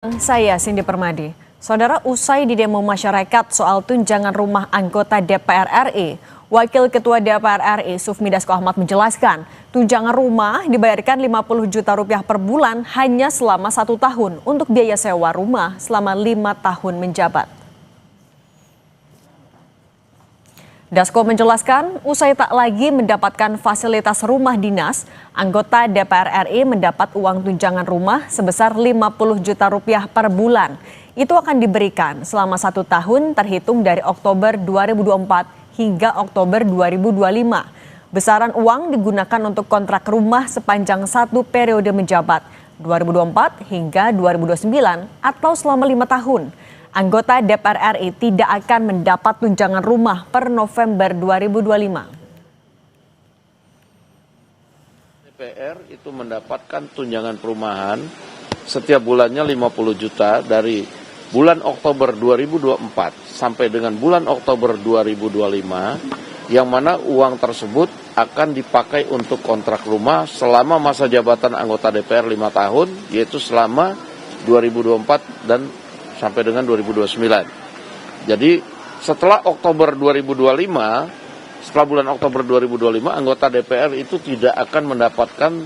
Saya Cindy Permadi. Saudara, usai didemo masyarakat soal tunjangan rumah anggota DPR RI, Wakil Ketua DPR RI Sufmi Dasko Ahmad menjelaskan, tunjangan rumah dibayarkan 50 juta rupiah per bulan hanya selama 1 tahun untuk biaya sewa rumah selama 5 tahun menjabat. Dasko menjelaskan, usai tak lagi mendapatkan fasilitas rumah dinas, anggota DPR RI mendapat uang tunjangan rumah sebesar 50 juta rupiah per bulan. Itu akan diberikan selama 1 tahun terhitung dari Oktober 2024 hingga Oktober 2025. Besaran uang digunakan untuk kontrak rumah sepanjang 1 periode menjabat, 2024 hingga 2029 atau selama 5 tahun. Anggota DPR RI tidak akan mendapat tunjangan rumah per November 2025. DPR itu mendapatkan tunjangan perumahan setiap bulannya 50 juta dari bulan Oktober 2024 sampai dengan bulan Oktober 2025, yang mana uang tersebut akan dipakai untuk kontrak rumah selama masa jabatan anggota DPR 5 tahun, yaitu selama 2024 dan sampai dengan 2029. Jadi setelah Oktober 2025, setelah bulan Oktober 2025, anggota DPR itu tidak akan mendapatkan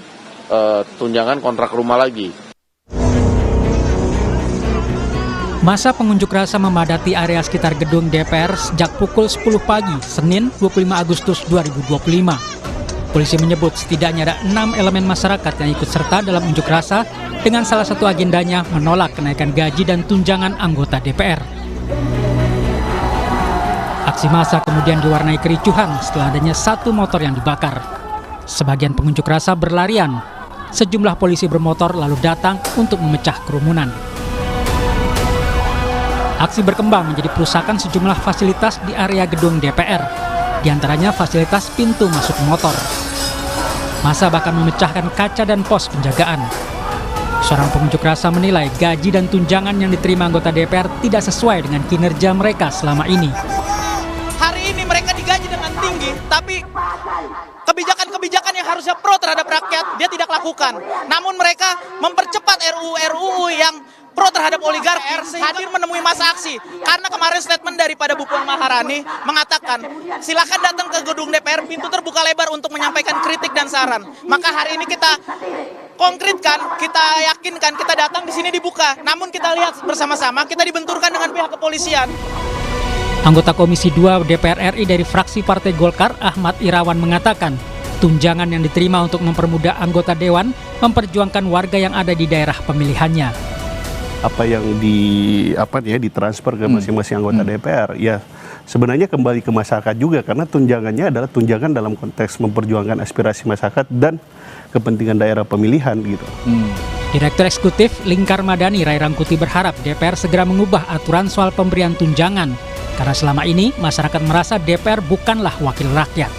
tunjangan kontrak rumah lagi. Masa pengunjuk rasa memadati area sekitar gedung DPR sejak pukul 10 pagi, Senin 25 Agustus 2025. Polisi menyebut setidaknya ada 6 elemen masyarakat yang ikut serta dalam unjuk rasa dengan salah satu agendanya menolak kenaikan gaji dan tunjangan anggota DPR. Aksi massa kemudian diwarnai kericuhan setelah adanya 1 motor yang dibakar. Sebagian pengunjuk rasa berlarian. Sejumlah polisi bermotor lalu datang untuk memecah kerumunan. Aksi berkembang menjadi perusakan sejumlah fasilitas di area gedung DPR, di antaranya fasilitas pintu masuk motor. Massa bahkan memecahkan kaca dan pos penjagaan. Seorang pengunjuk rasa menilai gaji dan tunjangan yang diterima anggota DPR tidak sesuai dengan kinerja mereka selama ini. Hari ini mereka digaji dengan tinggi, tapi kebijakan-kebijakan yang harusnya pro terhadap rakyat dia tidak lakukan. Namun mereka mempercepat RUU yang pro terhadap oligarki hadir menemui masa aksi. Karena kemarin statement daripada Bu Puan Maharani mengatakan, silakan datang ke gedung DPR, pintu terbuka lebar untuk menyampaikan kritik dan saran. Maka hari ini kita konkretkan, kita yakinkan, kita datang di sini dibuka. Namun kita lihat bersama-sama, kita dibenturkan dengan pihak kepolisian. Anggota Komisi 2 DPR RI dari fraksi Partai Golkar, Ahmad Irawan mengatakan, tunjangan yang diterima untuk mempermudah anggota dewan memperjuangkan warga yang ada di daerah pemilihannya. Apa yang ditransfer ke masing-masing anggota DPR, ya sebenarnya kembali ke masyarakat juga, karena tunjangannya adalah tunjangan dalam konteks memperjuangkan aspirasi masyarakat dan kepentingan daerah pemilihan gitu. Direktur Eksekutif Lingkar Madani Ray Rangkuti berharap DPR segera mengubah aturan soal pemberian tunjangan, karena selama ini masyarakat merasa DPR bukanlah wakil rakyat.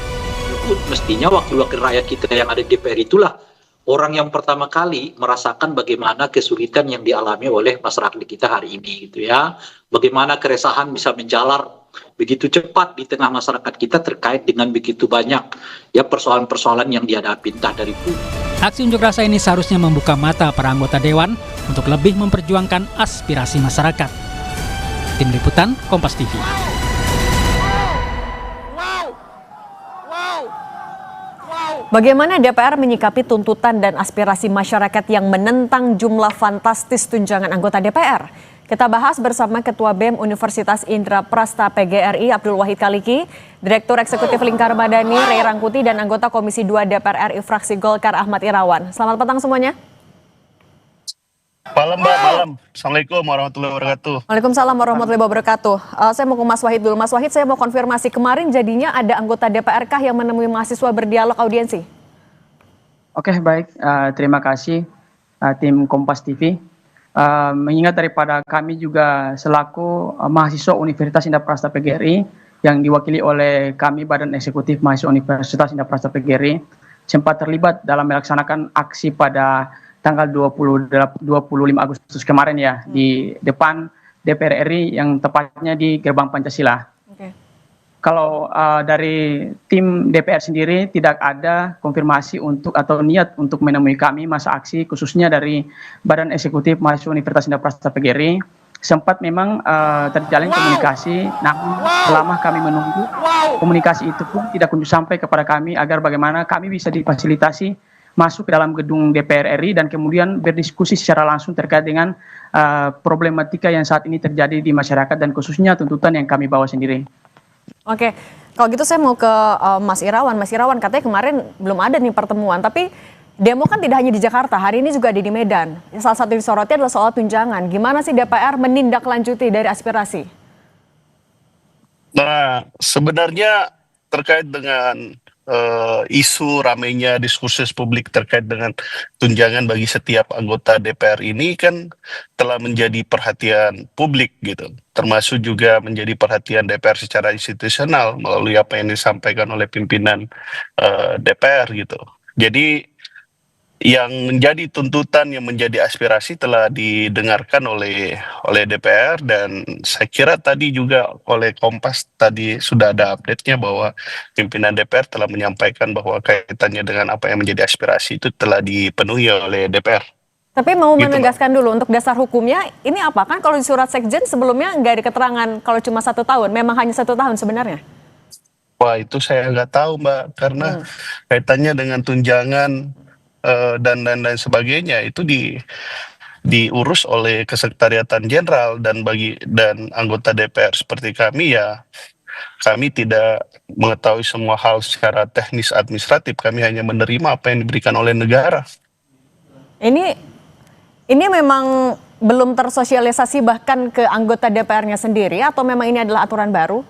Mestinya wakil-wakil rakyat kita yang ada di DPR itulah orang yang pertama kali merasakan bagaimana kesulitan yang dialami oleh masyarakat kita hari ini gitu ya. Bagaimana keresahan bisa menjalar begitu cepat di tengah masyarakat kita terkait dengan begitu banyak ya persoalan-persoalan yang dihadapi entah dari publik. Aksi unjuk rasa ini seharusnya membuka mata para anggota dewan untuk lebih memperjuangkan aspirasi masyarakat. Tim Liputan Kompas TV. Bagaimana DPR menyikapi tuntutan dan aspirasi masyarakat yang menentang jumlah fantastis tunjangan anggota DPR? Kita bahas bersama Ketua BEM Universitas Indra Prasta PGRI Abdul Wahid Kaliki, Direktur Eksekutif Lingkar Madani Ray Rangkuti, dan anggota Komisi 2 DPR RI fraksi Golkar Ahmad Irawan. Selamat petang semuanya. Malam Mbak, malam. Assalamualaikum warahmatullahi wabarakatuh. Waalaikumsalam warahmatullahi wabarakatuh. Saya mau ke Mas Wahid dulu. Mas Wahid, saya mau konfirmasi, kemarin jadinya ada anggota DPR kah yang menemui mahasiswa berdialog audiensi? Oke, baik. Terima kasih tim Kompas TV. Mengingat daripada kami juga selaku mahasiswa Universitas Indra Prasta PGRI yang diwakili oleh kami Badan Eksekutif Mahasiswa Universitas Indra Prasta PGRI sempat terlibat dalam melaksanakan aksi pada tanggal 25 Agustus kemarin ya, di depan DPR RI yang tepatnya di Gerbang Pancasila. kalau dari tim DPR sendiri tidak ada konfirmasi untuk atau niat untuk menemui kami masa aksi, khususnya dari Badan Eksekutif Mahasiswa Universitas Indah Prasta PGRI. Sempat memang terjalin komunikasi, namun selama kami menunggu, komunikasi itu pun tidak kunjung sampai kepada kami agar bagaimana kami bisa difasilitasi masuk ke dalam gedung DPR RI dan kemudian berdiskusi secara langsung terkait dengan problematika yang saat ini terjadi di masyarakat dan khususnya tuntutan yang kami bawa sendiri. Oke, kalau gitu saya mau ke Mas Irawan. Mas Irawan, katanya kemarin belum ada nih pertemuan, tapi demo kan tidak hanya di Jakarta, hari ini juga ada di Medan. Salah satu disoroti adalah soal tunjangan. Gimana sih DPR menindaklanjuti dari aspirasi? Nah, sebenarnya terkait dengan isu ramainya diskursus publik terkait dengan tunjangan bagi setiap anggota DPR ini kan telah menjadi perhatian publik gitu, termasuk juga menjadi perhatian DPR secara institusional melalui apa yang disampaikan oleh pimpinan DPR gitu. Jadi yang menjadi tuntutan, yang menjadi aspirasi telah didengarkan oleh DPR, dan saya kira tadi juga oleh Kompas tadi sudah ada update-nya bahwa pimpinan DPR telah menyampaikan bahwa kaitannya dengan apa yang menjadi aspirasi itu telah dipenuhi oleh DPR. Tapi mau Gitu, menegaskan dulu untuk dasar hukumnya, ini apa? Kan kalau di surat sekjen sebelumnya nggak ada keterangan kalau cuma 1 tahun, memang hanya 1 tahun sebenarnya? Wah, itu saya nggak tahu, Mbak, karena kaitannya dengan tunjangan dan sebagainya itu diurus oleh Kesekretariatan Jenderal, dan anggota DPR seperti kami ya, kami tidak mengetahui semua hal secara teknis administratif, kami hanya menerima apa yang diberikan oleh negara. Ini memang belum tersosialisasi bahkan ke anggota DPR-nya sendiri, atau memang ini adalah aturan baru?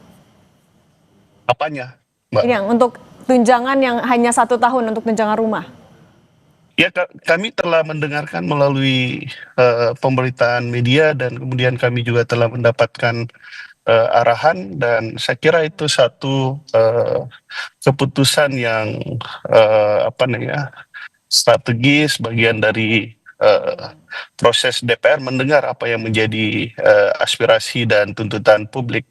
Apanya, Mbak? Ini yang untuk tunjangan yang hanya 1 tahun untuk tunjangan rumah. Ya, kami telah mendengarkan melalui pemberitaan media, dan kemudian kami juga telah mendapatkan arahan, dan saya kira itu satu keputusan yang strategis, bagian dari proses DPR mendengar apa yang menjadi aspirasi dan tuntutan publik.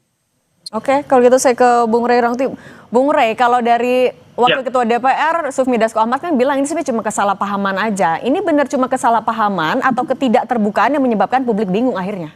Oke, kalau gitu saya ke Bung Rey Rangti. Bung Rey, kalau dari Wakil Ketua DPR, Sufmi Dasko Ahmad kan bilang ini sebenarnya cuma kesalahpahaman aja. Ini benar cuma kesalahpahaman atau ketidakterbukaan yang menyebabkan publik bingung akhirnya?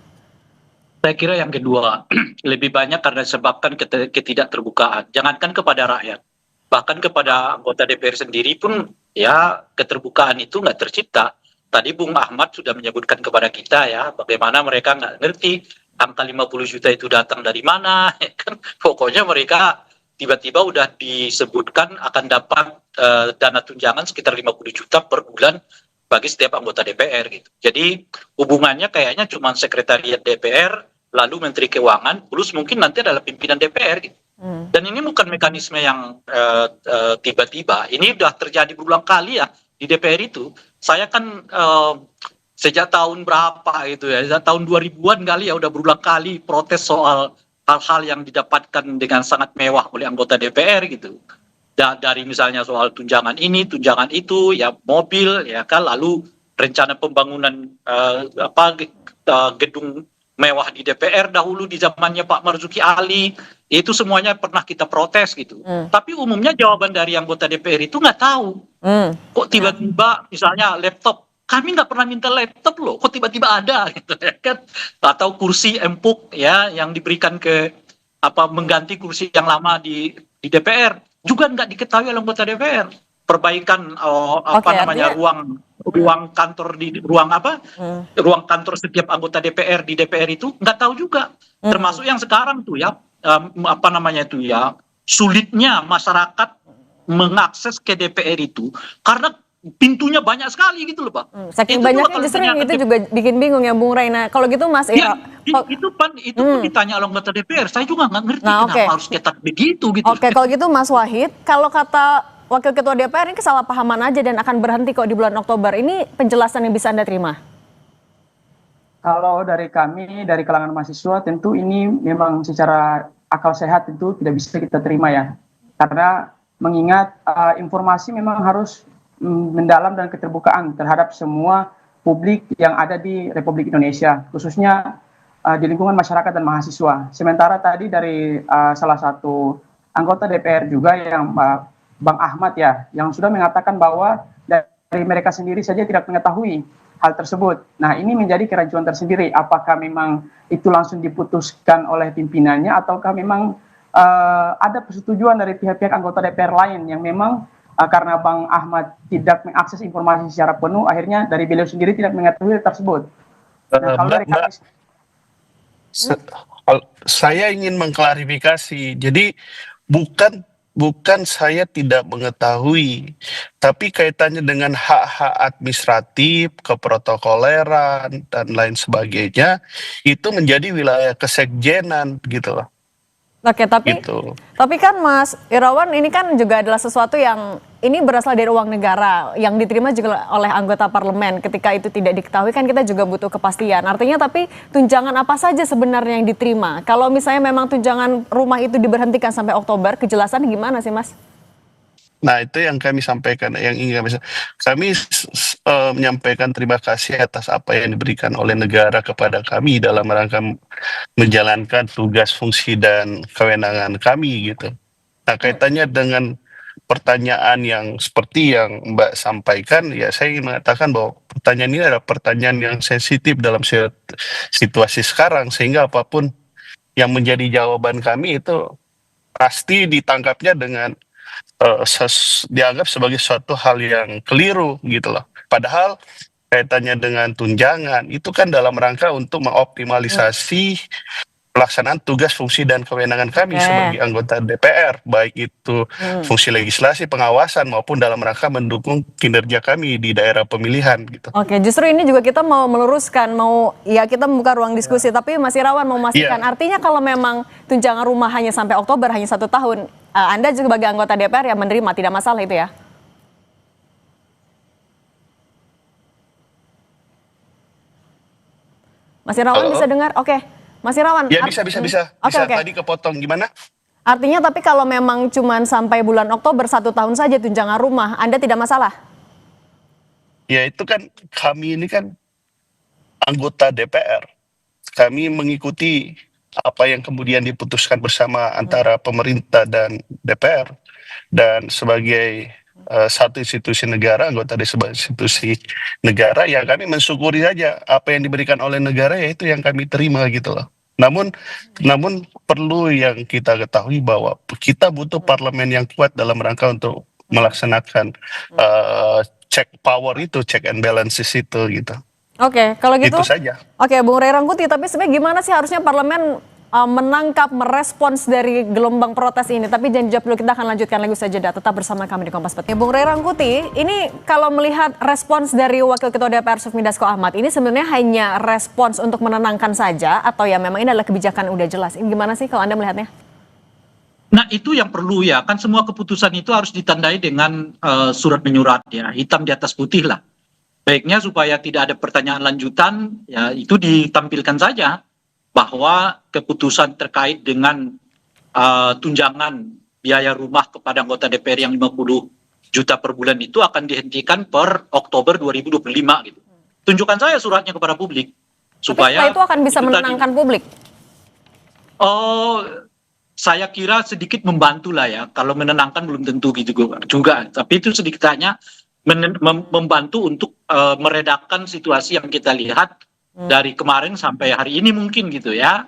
Saya kira yang kedua, lebih banyak karena disebabkan ketidakterbukaan. Jangankan kepada rakyat, bahkan kepada anggota DPR sendiri pun ya keterbukaan itu nggak tercipta. Tadi Bung Ahmad sudah menyebutkan kepada kita ya, bagaimana mereka nggak ngerti angka 50 juta itu datang dari mana. Kan pokoknya mereka tiba-tiba udah disebutkan akan dapat dana tunjangan sekitar 50 juta per bulan bagi setiap anggota DPR gitu. Jadi hubungannya kayaknya cuma sekretariat DPR, lalu Menteri Keuangan, plus mungkin nanti adalah pimpinan DPR gitu. Dan ini bukan mekanisme yang tiba-tiba. Ini udah terjadi berulang kali ya di DPR itu. Saya kan sejak tahun berapa gitu ya, sejak tahun 2000-an kali ya udah berulang kali protes soal hal-hal yang didapatkan dengan sangat mewah oleh anggota DPR gitu. Dari misalnya soal tunjangan ini, tunjangan itu, ya mobil, ya kan, lalu rencana pembangunan gedung mewah di DPR dahulu di zamannya Pak Marzuki Ali, itu semuanya pernah kita protes gitu. Tapi umumnya jawaban dari anggota DPR itu nggak tahu. Kok tiba-tiba misalnya laptop, kami nggak pernah minta laptop loh, kok tiba-tiba ada gitu ya kan? Atau kursi empuk ya yang diberikan ke mengganti kursi yang lama di DPR juga nggak diketahui oleh anggota DPR. Perbaikan ruang kantor di ruang kantor setiap anggota DPR di DPR itu nggak tahu juga. Termasuk yang sekarang tuh ya sulitnya masyarakat mengakses ke DPR itu karena pintunya banyak sekali gitu loh Pak. Saking banyaknya justru itu juga bikin bingung ya Bung Reyna. Kalau gitu Mas Ira, itu pun ditanya oleh anggota DPR, saya juga nggak ngerti kenapa harus ketat begitu gitu. Oke, kalau gitu Mas Wahid, kalau kata Wakil Ketua DPR ini kesalahpahaman aja dan akan berhenti kok di bulan Oktober. Ini penjelasan yang bisa Anda terima? Kalau dari kami, dari kalangan mahasiswa, tentu ini memang secara akal sehat itu tidak bisa kita terima ya. Karena mengingat informasi memang harus mendalam dan keterbukaan terhadap semua publik yang ada di Republik Indonesia, khususnya di lingkungan masyarakat dan mahasiswa. Sementara tadi dari salah satu anggota DPR juga yang Bang Ahmad ya, yang sudah mengatakan bahwa dari mereka sendiri saja tidak mengetahui hal tersebut. Nah, ini menjadi keraguan tersendiri. Apakah memang itu langsung diputuskan oleh pimpinannya, ataukah memang ada persetujuan dari pihak-pihak anggota DPR lain yang memang karena Bang Ahmad tidak mengakses informasi secara penuh, akhirnya dari beliau sendiri tidak mengetahui hal tersebut. Nah, kalau dari kami, saya ingin mengklarifikasi. Jadi bukan saya tidak mengetahui, tapi kaitannya dengan hak-hak administratif, keprotokoleran dan lain sebagainya itu menjadi wilayah kesekjenan gitu loh. Oke, tapi Gitu. kan Mas Irawan, ini kan juga adalah sesuatu yang ini berasal dari uang negara yang diterima juga oleh anggota parlemen. Ketika itu tidak diketahui kan kita juga butuh kepastian. Artinya tapi tunjangan apa saja sebenarnya yang diterima? Kalau misalnya memang tunjangan rumah itu diberhentikan sampai Oktober, kejelasan gimana sih Mas? Nah, itu yang kami sampaikan, yang ingin kami menyampaikan terima kasih atas apa yang diberikan oleh negara kepada kami dalam rangka menjalankan tugas, fungsi, dan kewenangan kami gitu. Nah, kaitannya dengan pertanyaan yang seperti yang Mbak sampaikan, ya saya ingin mengatakan bahwa pertanyaan ini adalah pertanyaan yang sensitif dalam situasi sekarang, sehingga apapun yang menjadi jawaban kami itu pasti ditangkapnya dengan dianggap sebagai suatu hal yang keliru gitu loh. Padahal kaitannya dengan tunjangan itu kan dalam rangka untuk mengoptimalisasi pelaksanaan tugas, fungsi, dan kewenangan kami sebagai anggota DPR, baik itu fungsi legislasi, pengawasan, maupun dalam rangka mendukung kinerja kami di daerah pemilihan gitu. Oke, justru ini juga kita mau meluruskan, kita membuka ruang diskusi, tapi Mas Irawan mau memastikan, artinya kalau memang tunjangan rumah hanya sampai Oktober, hanya 1 tahun, Anda juga sebagai anggota DPR yang menerima, tidak masalah itu ya? Mas Irawan bisa dengar? Oke. Mas Irawan. Ya bisa. Oke. Tadi kepotong gimana? Artinya tapi kalau memang cuma sampai bulan Oktober 1 tahun saja tunjangan rumah, Anda tidak masalah? Ya itu kan kami ini kan anggota DPR. Kami mengikuti apa yang kemudian diputuskan bersama antara pemerintah dan DPR. Dan sebagai satu institusi negara, anggota dari sebuah institusi negara, ya kami mensyukuri saja apa yang diberikan oleh negara, yaitu yang kami terima gitu loh. Namun perlu yang kita ketahui bahwa kita butuh parlemen yang kuat dalam rangka untuk melaksanakan check power itu, check and balances itu gitu. Oke, kalau gitu. Itu saja. Oke, Bung Ray Rangkuti, tapi sebenarnya gimana sih harusnya parlemen menangkap, merespons dari gelombang protes ini? Tapi jangan dijawab dulu, kita akan lanjutkan lagi saja. Tetap bersama kami di Kompas Petang. Bung Ray Rangkuti, ini kalau melihat respons dari Wakil Ketua DPR Sufmi Dasko Ahmad, ini sebenarnya hanya respons untuk menenangkan saja, atau ya memang ini adalah kebijakan udah jelas? Ini gimana sih kalau Anda melihatnya? Nah, itu yang perlu ya, kan semua keputusan itu harus ditandai dengan surat menyurat ya, hitam di atas putih lah. Baiknya supaya tidak ada pertanyaan lanjutan, ya itu ditampilkan saja bahwa keputusan terkait dengan tunjangan biaya rumah kepada anggota DPR yang 50 juta per bulan itu akan dihentikan per Oktober 2025 gitu. Tunjukkan saya suratnya kepada publik supaya itu akan bisa menenangkan publik. Oh, saya kira sedikit membantu lah ya. Kalau menenangkan belum tentu gitu juga. Tapi itu sedikitnya membantu untuk meredakan situasi yang kita lihat dari kemarin sampai hari ini mungkin gitu ya.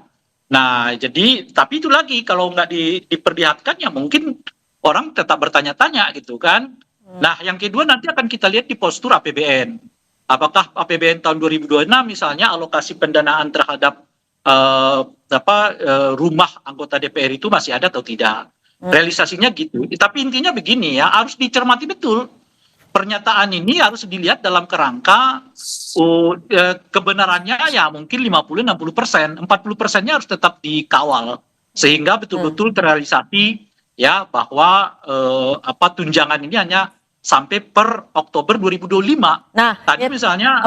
Nah, jadi tapi itu lagi kalau nggak diperlihatkan ya mungkin orang tetap bertanya-tanya gitu kan. Nah, yang kedua nanti akan kita lihat di postur APBN. Apakah APBN tahun 2026 misalnya alokasi pendanaan terhadap rumah anggota DPR itu masih ada atau tidak? Realisasinya gitu. Tapi intinya begini ya, harus dicermati betul. Pernyataan ini harus dilihat dalam kerangka kebenarannya ya mungkin 50-60%, 40%-nya harus tetap dikawal sehingga betul-betul terrealisasi ya bahwa tunjangan ini hanya sampai per Oktober 2025. Nah, tadi misalnya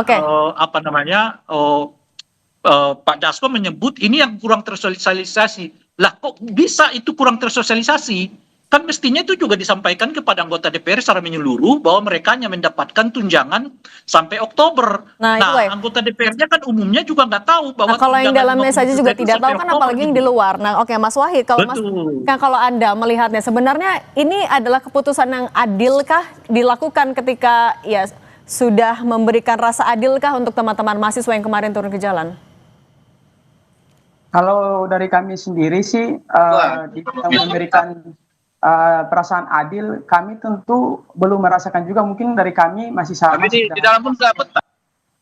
Pak Dasko menyebut ini yang kurang tersosialisasi. Lah kok bisa itu kurang tersosialisasi? kan mestinya itu juga disampaikan kepada anggota DPR secara menyeluruh bahwa mereka hanya mendapatkan tunjangan sampai Oktober. Nah, itu, Wei. Anggota DPR-nya kan umumnya juga nggak tahu bahwa Nah, kalau yang tunjangan dalamnya 50 saja juta juga itu tidak sampai tahu kan, Oktober apalagi yang gitu. di luar. Nah, oke, Mas Wahid, kalau Betul. kalau Anda melihatnya sebenarnya ini adalah keputusan yang adilkah dilakukan ketika ya sudah memberikan rasa adilkah untuk teman-teman mahasiswa yang kemarin turun ke jalan? Kalau dari kami sendiri sih memberikan perasaan adil, kami tentu belum merasakan juga, mungkin dari kami masih sama Di dalam pun dapat.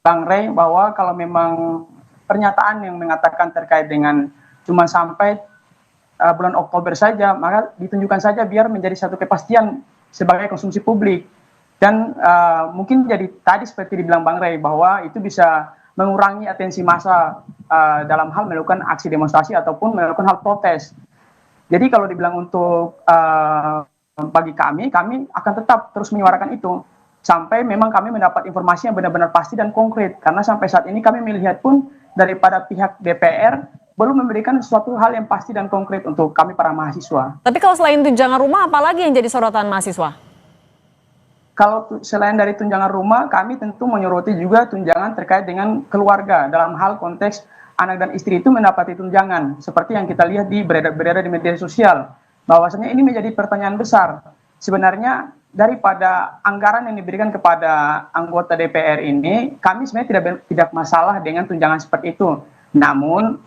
Bang Rey, bahwa kalau memang pernyataan yang mengatakan terkait dengan cuma sampai bulan Oktober saja, maka ditunjukkan saja biar menjadi satu kepastian sebagai konsumsi publik. Dan mungkin jadi tadi seperti dibilang Bang Rey, bahwa itu bisa mengurangi atensi massa dalam hal melakukan aksi demonstrasi ataupun melakukan hal protes. Jadi kalau dibilang untuk bagi kami akan tetap terus menyuarakan itu sampai memang kami mendapat informasi yang benar-benar pasti dan konkret. Karena sampai saat ini kami melihat pun daripada pihak DPR belum memberikan suatu hal yang pasti dan konkret untuk kami para mahasiswa. Tapi kalau selain tunjangan rumah, apalagi yang jadi sorotan mahasiswa? Kalau selain dari tunjangan rumah, kami tentu menyoroti juga tunjangan terkait dengan keluarga dalam hal konteks anak dan istri itu mendapati tunjangan. Seperti yang kita lihat beredar di media sosial. Bahwasanya ini menjadi pertanyaan besar. Sebenarnya daripada anggaran yang diberikan kepada anggota DPR ini, kami sebenarnya tidak masalah dengan tunjangan seperti itu. Namun,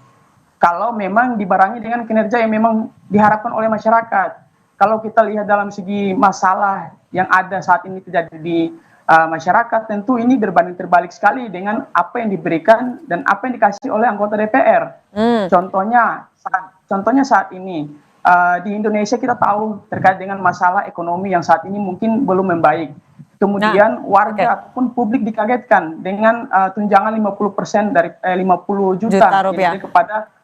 kalau memang dibarengi dengan kinerja yang memang diharapkan oleh masyarakat. Kalau kita lihat dalam segi masalah yang ada saat ini terjadi di masyarakat, tentu ini berbanding terbalik sekali dengan apa yang diberikan dan apa yang dikasih oleh anggota DPR. Contohnya saat ini di Indonesia kita tahu terkait dengan masalah ekonomi yang saat ini mungkin belum membaik. Kemudian warga ataupun publik dikagetkan dengan tunjangan 50% dari 50 juta rupiah kepada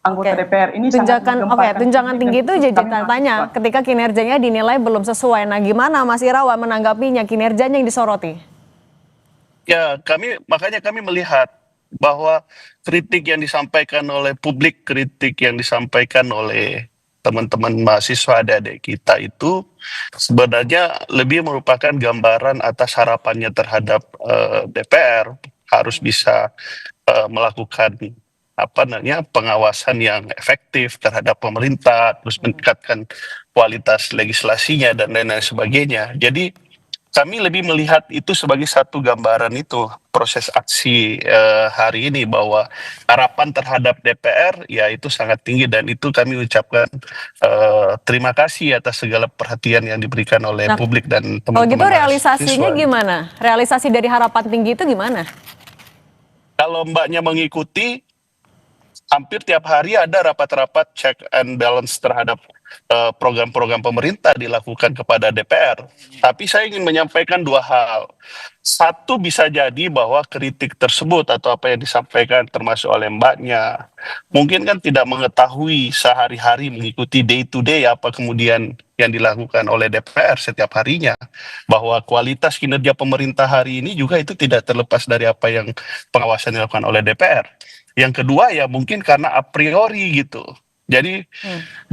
anggota DPR ini. Tunjangan tinggi itu jadi tanya ketika kinerjanya dinilai belum sesuai. Nah, gimana Mas Irawan menanggapinya, kinerjanya yang disoroti? Ya, makanya kami melihat bahwa kritik yang disampaikan oleh publik, kritik yang disampaikan oleh teman-teman mahasiswa adik-adik kita itu sebenarnya lebih merupakan gambaran atas harapannya terhadap DPR harus bisa melakukan pengawasan yang efektif terhadap pemerintah, terus meningkatkan kualitas legislasinya dan lain-lain sebagainya. Jadi kami lebih melihat itu sebagai satu gambaran itu proses aksi hari ini bahwa harapan terhadap DPR ya itu sangat tinggi dan itu kami ucapkan terima kasih atas segala perhatian yang diberikan oleh publik dan teman-teman. Kalau gitu realisasinya gimana? Realisasi dari harapan tinggi itu gimana? Kalau mbaknya mengikuti, hampir tiap hari ada rapat-rapat check and balance terhadap program-program pemerintah dilakukan kepada DPR. Tapi saya ingin menyampaikan dua hal. Satu, bisa jadi bahwa kritik tersebut atau apa yang disampaikan termasuk oleh mbaknya, mungkin kan tidak mengetahui sehari-hari mengikuti day to day apa kemudian yang dilakukan oleh DPR setiap harinya. Bahwa kualitas kinerja pemerintah hari ini juga itu tidak terlepas dari apa yang pengawasan dilakukan oleh DPR. Yang kedua ya mungkin karena a priori gitu. Jadi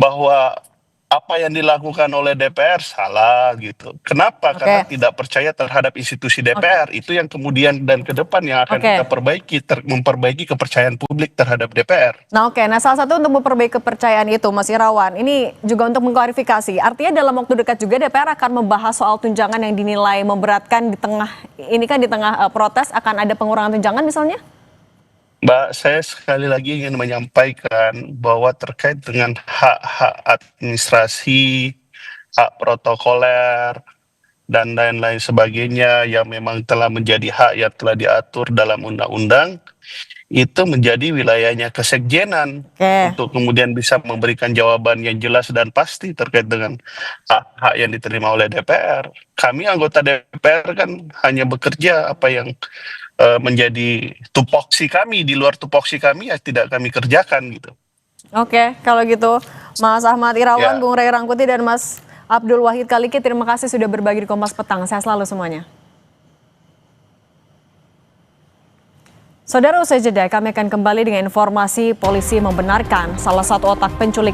bahwa apa yang dilakukan oleh DPR salah gitu. Kenapa? Karena tidak percaya terhadap institusi DPR. Itu yang kemudian dan ke depan yang akan kita perbaiki, memperbaiki kepercayaan publik terhadap DPR. Nah salah satu untuk memperbaiki kepercayaan itu Mas Irawan, ini juga untuk mengklarifikasi. Artinya dalam waktu dekat juga DPR akan membahas soal tunjangan yang dinilai memberatkan di tengah protes akan ada pengurangan tunjangan misalnya? Mbak, saya sekali lagi ingin menyampaikan bahwa terkait dengan hak-hak administrasi, hak protokoler, dan lain-lain sebagainya yang memang telah menjadi hak yang telah diatur dalam undang-undang, itu menjadi wilayahnya kesekjenan untuk kemudian bisa memberikan jawaban yang jelas dan pasti terkait dengan hak-hak yang diterima oleh DPR. Kami anggota DPR kan hanya bekerja apa yang menjadi tupoksi kami, di luar tupoksi kami ya tidak kami kerjakan gitu. Oke, kalau gitu Mas Ahmad Irawan, Bung Rey Rangkuti dan Mas Abdul Wahid Kaliki, terima kasih sudah berbagi di Kompas Petang. Sehat selalu semuanya. Saudara, usai jeda kami akan kembali dengan informasi polisi membenarkan salah satu otak penculik